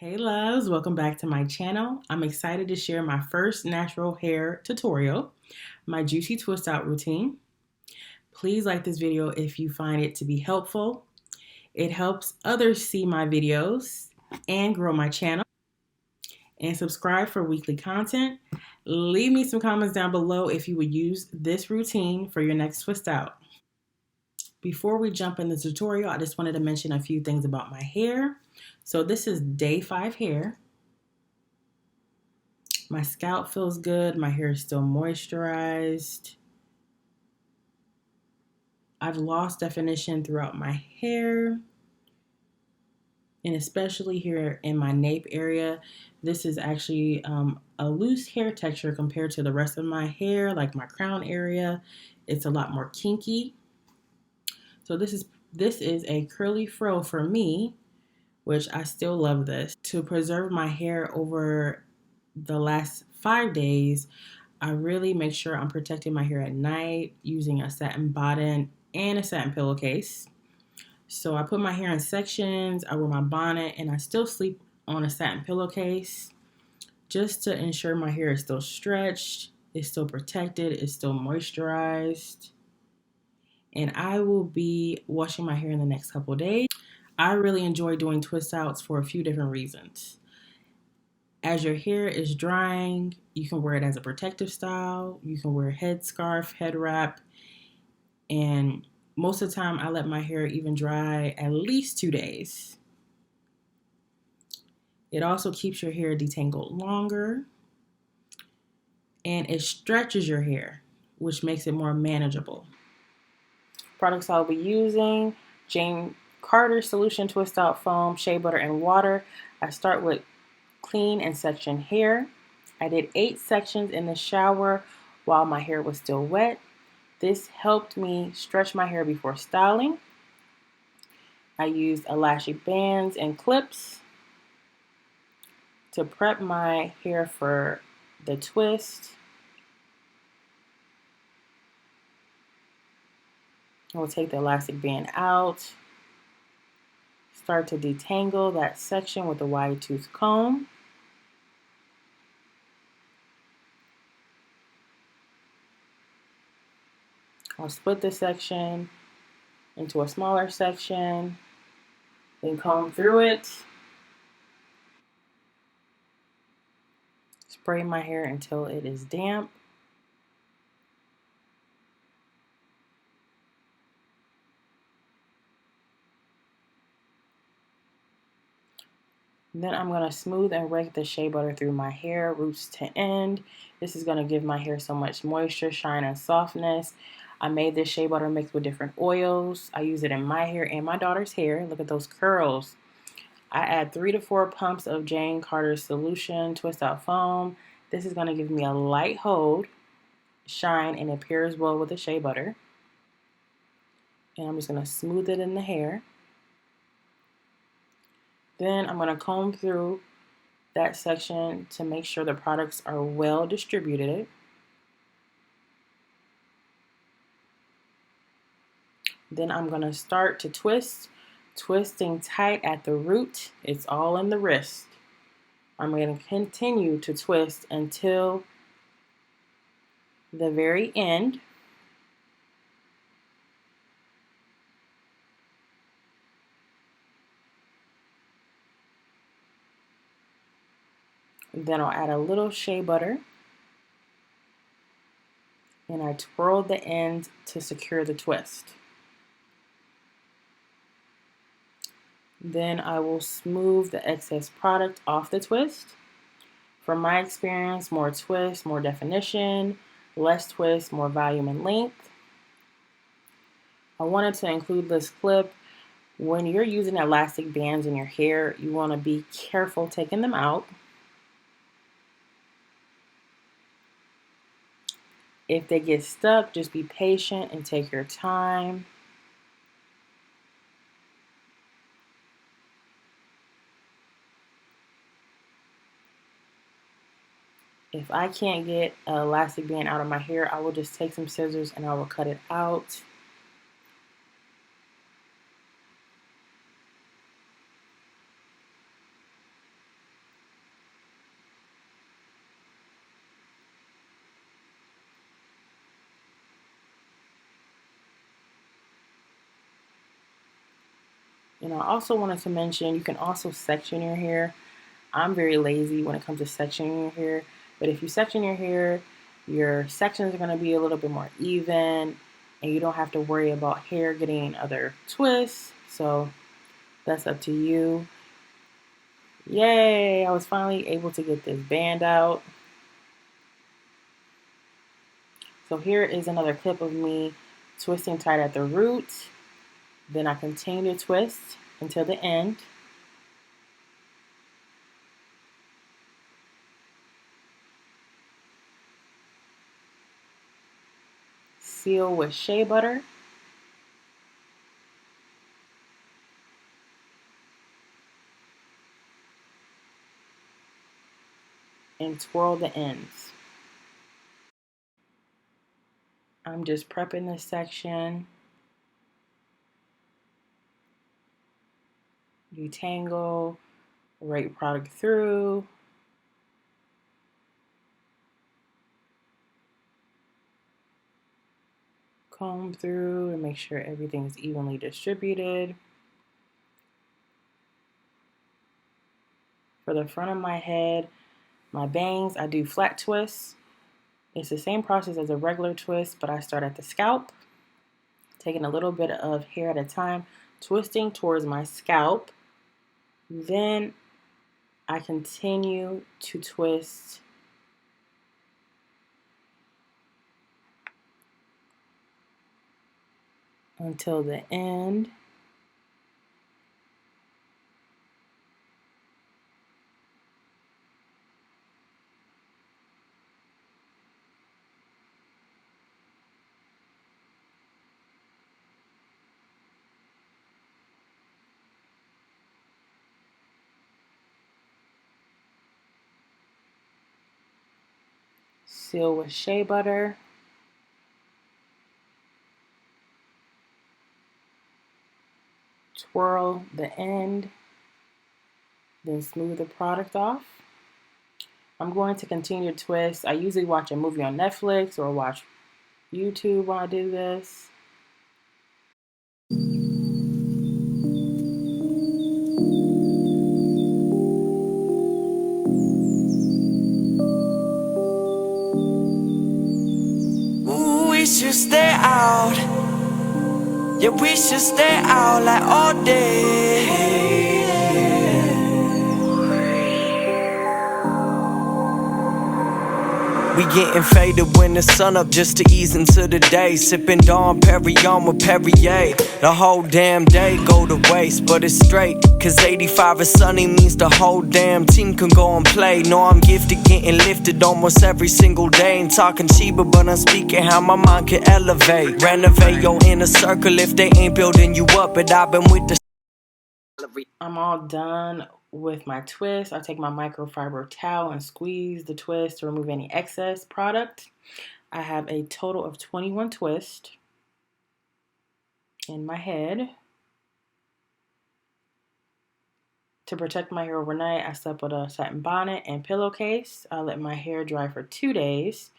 Hey loves, welcome back to my channel. I'm excited to share my first natural hair tutorial, my juicy twist out routine. Please like this video if you find it to be helpful. It helps others see my videos and grow my channel. And subscribe for weekly content. Leave me some comments down below if you would use this routine for your next twist out. Before we jump in the tutorial, I just wanted to mention a few things about my hair. So this is day 5 hair. My scalp feels good. My hair is still moisturized. I've lost definition throughout my hair, and especially here in my nape area. This is actually a loose hair texture compared to the rest of my hair, like my crown area. It's a lot more kinky. So this is a curly fro for me, which I still love this. To preserve my hair over the last 5 days, I really make sure I'm protecting my hair at night using a satin bottom and a satin pillowcase. So I put my hair in sections, I wear my bonnet, and I still sleep on a satin pillowcase just to ensure my hair is still stretched, it's still protected, it's still moisturized. And I will be washing my hair in the next couple of days. I really enjoy doing twist outs for a few different reasons. As your hair is drying, you can wear it as a protective style. You can wear a headscarf, head wrap, and most of the time I let my hair even dry at least 2 days. It also keeps your hair detangled longer, and it stretches your hair, which makes it more manageable. Products I'll be using: Jane Carter Solution Twist Out Foam, Shea Butter, and water. I start with clean and section hair. I did 8 sections in the shower while my hair was still wet. This helped me stretch my hair before styling. I used elastic bands and clips to prep my hair for the twist. I'll take the elastic band out. Start to detangle that section with a wide tooth comb. I'll split the section into a smaller section, then comb through it. Spray my hair until it is damp. Then I'm going to smooth and rake the shea butter through my hair, roots to end. This is going to give my hair so much moisture, shine, and softness. I made this shea butter mixed with different oils. I use it in my hair and my daughter's hair. Look at those curls. I add 3 to 4 pumps of Jane Carter Solution Twist Out Foam. This is going to give me a light hold, shine, and it pairs well with the shea butter. And I'm just going to smooth it in the hair. Then I'm going to comb through that section to make sure the products are well distributed. Then I'm going to start to twist, twisting tight at the root. It's all in the wrist. I'm going to continue to twist until the very end. Then I'll add a little shea butter, and I twirl the ends to secure the twist. Then I will smooth the excess product off the twist. From my experience, more twist, more definition; less twist, more volume and length. I wanted to include this clip. When you're using elastic bands in your hair, you want to be careful taking them out. If they get stuck, just be patient and take your time. If I can't get an elastic band out of my hair, I will just take some scissors and I will cut it out. And I also wanted to mention, you can also section your hair. I'm very lazy when it comes to sectioning your hair, but if you section your sections are going to be a little bit more even, and you don't have to worry about hair getting other twists. So that's up to you. Yay, I was finally able to get this band out. So here is another clip of me twisting tight at the root. Then I continue to twist until the end. Seal with shea butter. And twirl the ends. I'm just prepping this section. Detangle, rake product through. Comb through and make sure everything is evenly distributed. For the front of my head, my bangs, I do flat twists. It's the same process as a regular twist, but I start at the scalp, taking a little bit of hair at a time, twisting towards my scalp. Then I continue to twist until the end. Seal with shea butter. Twirl the end, then smooth the product off. I'm going to continue to twist. I usually watch a movie on Netflix or watch YouTube while I do this. Ooh, we should stay out. Yeah, we should stay out like all day. We getting faded when the sun up just to ease into the day. Sipping Dom Perignon with Perrier. The whole damn day go to waste, but it's straight. Cause 85 is sunny means the whole damn team can go and play. Know I'm gifted, getting lifted almost every single day. Ain't talking cheaper, but I'm speaking how my mind can elevate. Renovate your inner circle if they ain't building you up. But I've been with the... I'm all done with my twist. I take my microfiber towel and squeeze the twist to remove any excess product. I have a total of 21 twists in my head. To protect my hair overnight, I slept with a satin bonnet and pillowcase. I let my hair dry for 2 days.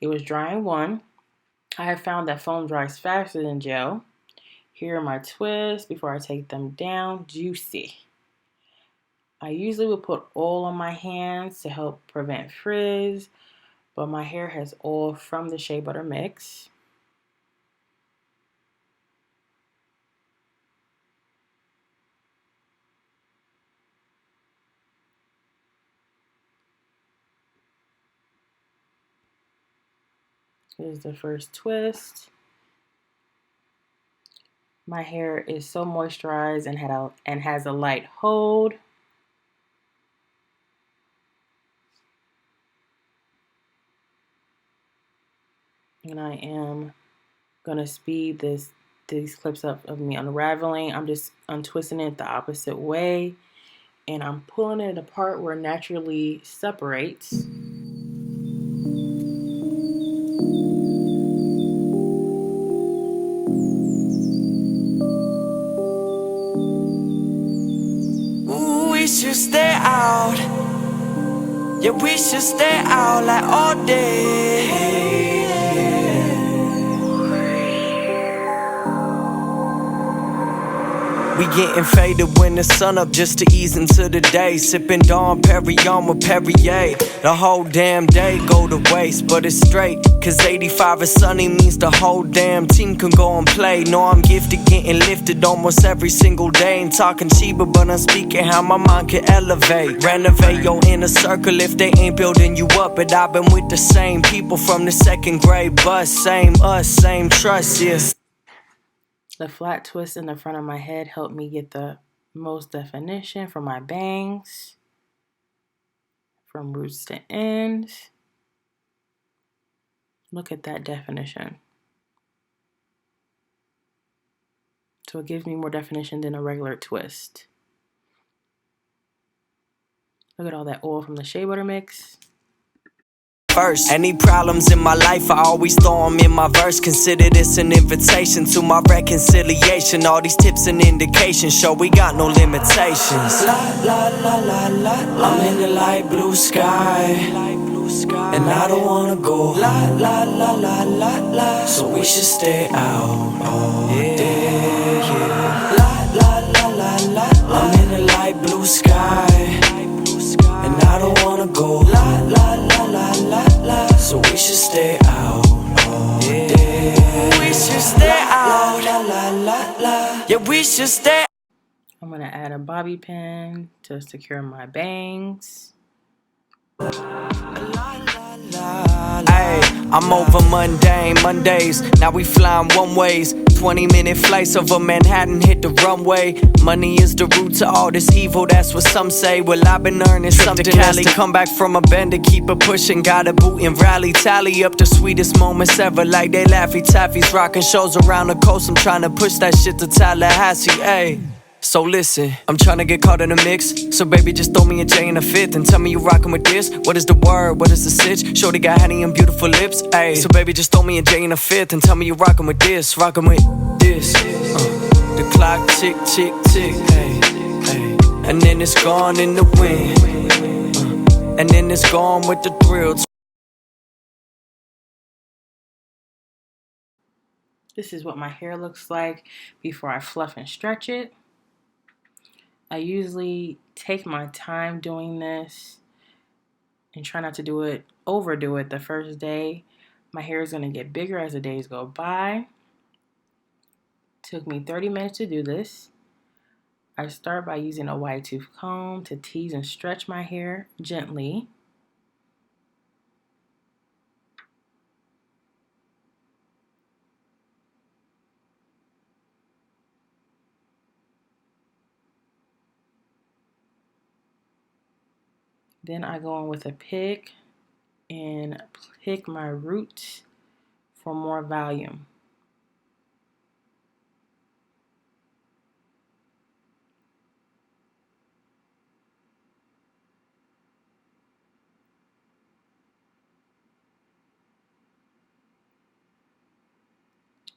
It was dry in 1. I have found that foam dries faster than gel. Here are my twists before I take them down. Juicy. I usually would put oil on my hands to help prevent frizz, but my hair has oil from the shea butter mix. Here's the first twist. My hair is so moisturized and has a light hold. And I am gonna speed these clips up of me unraveling. I'm just untwisting it the opposite way, and I'm pulling it apart where it naturally separates. Ooh, we should stay out. Yeah, we should stay out like all day. We getting faded when the sun up just to ease into the day. Sipping Dom Perignon with Perrier. The whole damn day go to waste, but it's straight. Cause 85 is sunny means the whole damn team can go and play. Know I'm gifted, getting lifted almost every single day. Ain't talking cheaper, but I'm speaking how my mind can elevate. Renovate your inner circle if they ain't building you up. But I've been with the same people from the second grade bus. Same us, same trust, yes. The flat twist in the front of my head helped me get the most definition for my bangs, from roots to ends. Look at that definition. So it gives me more definition than a regular twist. Look at all that oil from the shea butter mix. First, any problems in my life, I always throw them in my verse. Consider this an invitation to my reconciliation. All these tips and indications show we got no limitations. La la la la la, I'm in the light blue sky, and I don't wanna go. La la la la la la, so we should stay out all day. Yeah. La la la la la, I'm in the light blue sky, and I don't wanna go. La la la la la la, so we should stay out all day. We should stay out. La la la la, yeah, we should stay. I'm gonna add a bobby pin to secure my bangs. Ay, I'm over mundane Mondays. Now we flying one ways. 20-minute flights over Manhattan, hit the runway. Money is the root to all this evil, that's what some say. Well, I've been earning something Cali. Come back from a bend to keep it pushing. Got a boot and rally, tally up the sweetest moments ever. Like they Laffy Taffies, rocking shows around the coast. I'm trying to push that shit to Tallahassee, ayy. So listen, I'm tryna get caught in the mix. So baby, just throw me a J in a fifth and tell me you rockin' with this. What is the word? What is the sitch? Shorty got honey and beautiful lips. Ayy, so baby, just throw me a J in a fifth and tell me you rockin' with this. Rockin' with this. The clock tick, tick, tick. Ayy, ayy. And then it's gone in the wind. And then it's gone with the thrill. This is what my hair looks like before I fluff and stretch it. I usually take my time doing this and try not to overdo it the first day. My hair is going to get bigger as the days go by. Took me 30 minutes to do this. I start by using a wide tooth comb to tease and stretch my hair gently. Then I go in with a pick and pick my roots for more volume.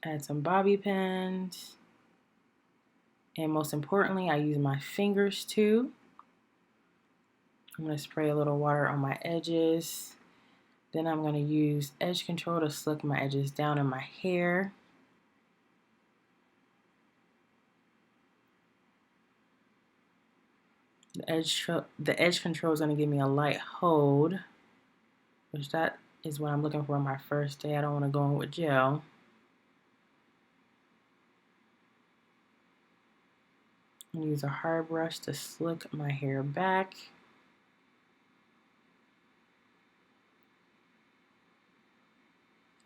Add some bobby pins. And most importantly, I use my fingers too. I'm going to spray a little water on my edges. Then I'm going to use edge control to slick my edges down in my hair. The edge control is going to give me a light hold, which that is what I'm looking for on my first day. I don't want to go in with gel. I'm going to use a hard brush to slick my hair back.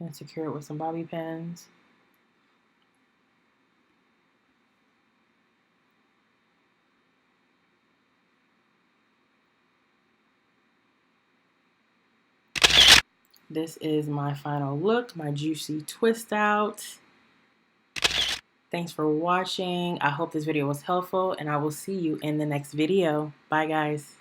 And secure it with some bobby pins. This is my final look, my juicy twist out. Thanks for watching. I hope this video was helpful, and I will see you in the next video. Bye, guys.